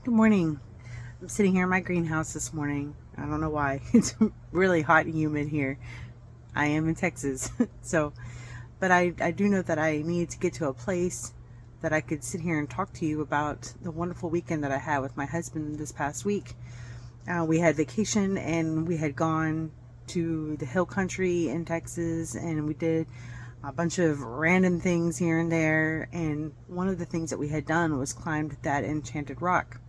Good morning. I'm sitting here in my greenhouse this morning. I don't know why. It's really hot and humid here. I am in Texas. But I do know that I need to get to a place that I could sit here and talk to you about the wonderful weekend that I had with my husband this past week. We had vacation and we had gone to the hill country in Texas, and we did a bunch of random things here and there. And one of the things that we had done was climbed that enchanted rock.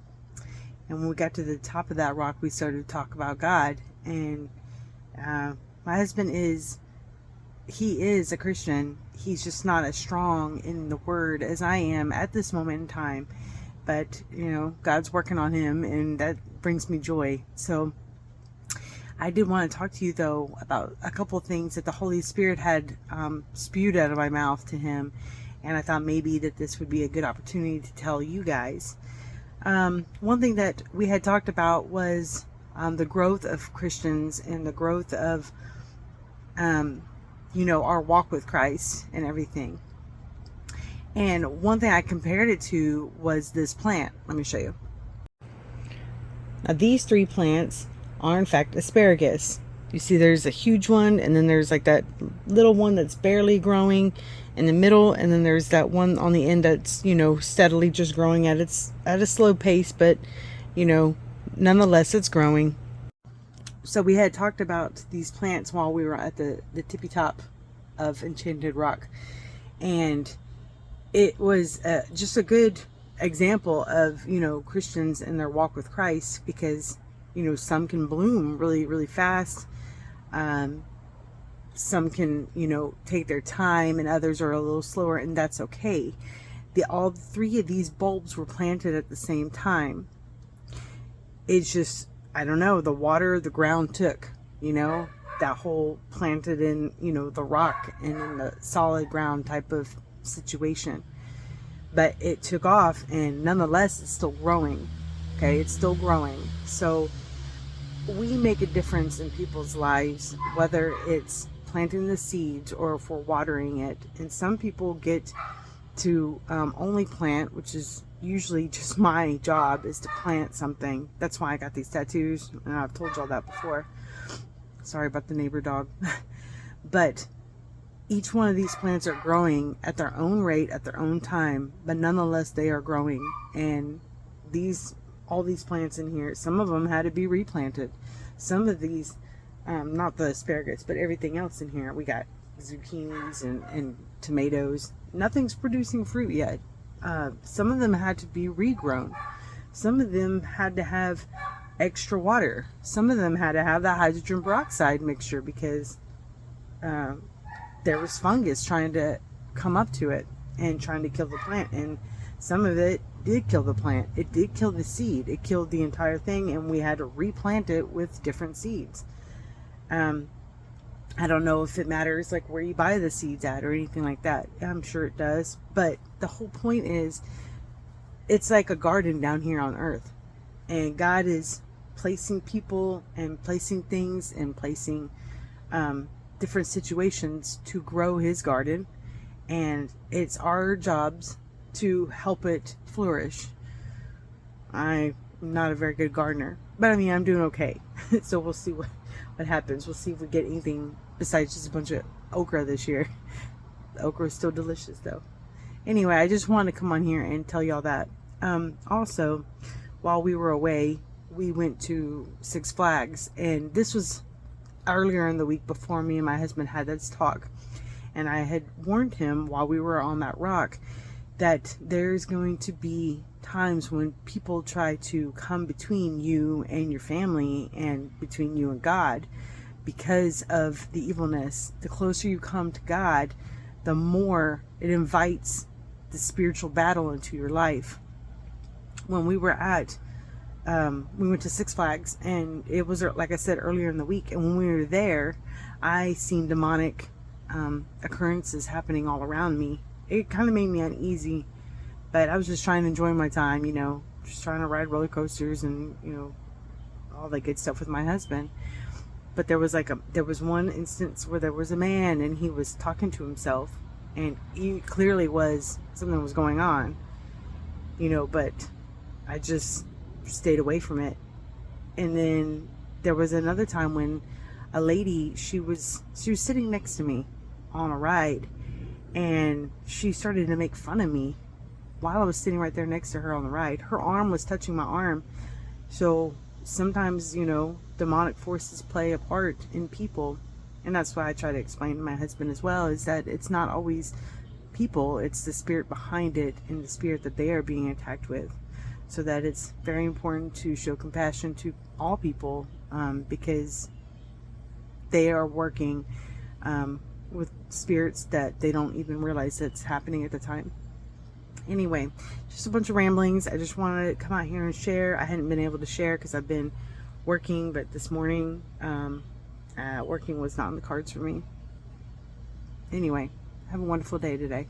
And when we got to the top of that rock, we started to talk about God. And my husband he is a Christian. He's just not as strong in the word as I am at this moment in time. But, God's working on him, and that brings me joy. So I did want to talk to you, though, about a couple of things that the Holy Spirit had spewed out of my mouth to him. And I thought maybe that this would be a good opportunity to tell you guys. One thing that we had talked about was the growth of Christians and the growth of, our walk with Christ and everything. And one thing I compared it to was this plant. Let me show you. Now, these three plants are, in fact, asparagus. You see there's a huge one, and then there's like that little one that's barely growing in the middle, and then there's that one on the end that's, steadily just growing at a slow pace, but, nonetheless it's growing. So we had talked about these plants while we were at the tippy top of Enchanted Rock, and it was just a good example of, Christians and their walk with Christ, because, some can bloom really, really fast. Some can, take their time, and others are a little slower, and that's okay. All three of these bulbs were planted at the same time. It's just, I don't know, the water the ground took, that whole planted in, the rock and in the solid ground type of situation. But it took off, and nonetheless, it's still growing. Okay, it's still growing. So we make a difference in people's lives, whether it's planting the seeds or for watering it. And some people get to only plant, which is usually just my job, is to plant something. That's why I got these tattoos, and I've told y'all that before. Sorry about the neighbor dog. But each one of these plants are growing at their own rate, at their own time, but nonetheless they are growing. And all these plants in here, some of them had to be replanted. Some of these, not the asparagus, but everything else in here, we got zucchinis and tomatoes. Nothing's producing fruit yet. Some of them had to be regrown. Some of them had to have extra water. Some of them had to have that hydrogen peroxide mixture because there was fungus trying to come up to it and trying to kill the plant. And some of it did kill the plant. It did kill the seed. It killed the entire thing, and we had to replant it with different seeds. I don't know if it matters like where you buy the seeds at or anything like that. I'm sure it does. But the whole point is, it's like a garden down here on earth. And God is placing people and placing things and placing different situations to grow his garden. And it's our jobs to help it flourish. I'm not a very good gardener, but I mean, I'm doing okay. So we'll see what happens. We'll see if we get anything besides just a bunch of okra this year. The okra is still delicious though. Anyway, I just wanted to come on here and tell y'all that. Also, while we were away, we went to Six Flags, and this was earlier in the week before me and my husband had this talk. And I had warned him while we were on that rock that there's going to be times when people try to come between you and your family and between you and God because of the evilness. The closer you come to God, the more it invites the spiritual battle into your life. When we were we went to Six Flags, and it was, like I said, earlier in the week, and when we were there, I seen demonic occurrences happening all around me. It kind of made me uneasy, but I was just trying to enjoy my time, just trying to ride roller coasters and, all that good stuff with my husband. But there was one instance where there was a man, and he was talking to himself, and he clearly something was going on, but I just stayed away from it. And then there was another time when a lady, she was sitting next to me on a ride, and she started to make fun of me while I was sitting right there next to her on the ride. Her arm was touching my arm. So sometimes, demonic forces play a part in people. And that's why I try to explain to my husband as well, is that it's not always people, it's the spirit behind it and the spirit that they are being attacked with. So that it's very important to show compassion to all people, because they are working with spirits that they don't even realize that's happening at the time. Anyway, just a bunch of ramblings. I just wanted to come out here and share. I hadn't been able to share because I've been working, but this morning working was not on the cards for me. Anyway, have a wonderful day today.